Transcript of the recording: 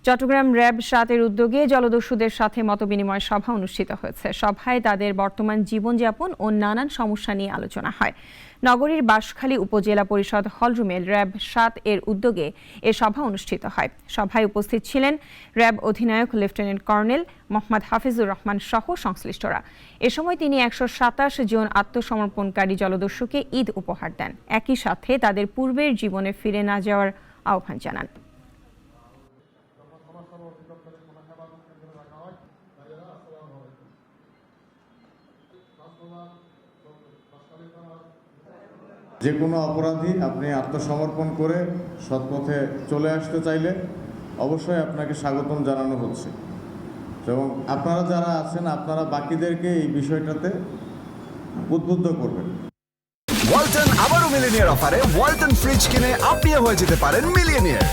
Chittagong RAB ৭-এর উদ্যোগে জলদস্যুদের সাথে মতবিনিময় সভা অনুষ্ঠিত হয়েছে। সভায় তাদের বর্তমান জীবনযাপন ও নানান সমস্যা নিয়ে আলোচনা হয়। নগরীর বাঁশখালী উপজেলা পরিষদ হলরুমে র্যাব ৭-এর উদ্যোগে এ সভা অনুষ্ঠিত হয়। সভায় উপস্থিত ছিলেন র্যাব অধিনায়ক লেফটেন্যান্ট কর্নেল মোহাম্মদ হাফিজুর রহমান সহ সংশ্লিষ্টরা। এ সময় তিনি ১২৭ জন আত্মসমর্পণকারী জলদস্যুকে ঈদ উপহার দেন। একই সাথে তাদের পূর্বের জীবনে ফিরে না যাওয়ার আহ্বান জানান। যে কোনো অপরাধী আপনি আত্মসমর্পণ করে সৎপথে চলে আসতে চাইলে অবশ্যই আপনাকে স্বাগতম জানানো হচ্ছে, এবং আপনারা যারা আছেন আপনারা বাকিদেরকে এই বিষয়টাতে উদ্বুদ্ধ করবেন। ওয়ালটন আবারও মিলিনিয়ার অফারে ওয়ালটন ফ্রিজ কিনে আপনিও হয়ে যেতে পারেন মিলিয়নিয়ার।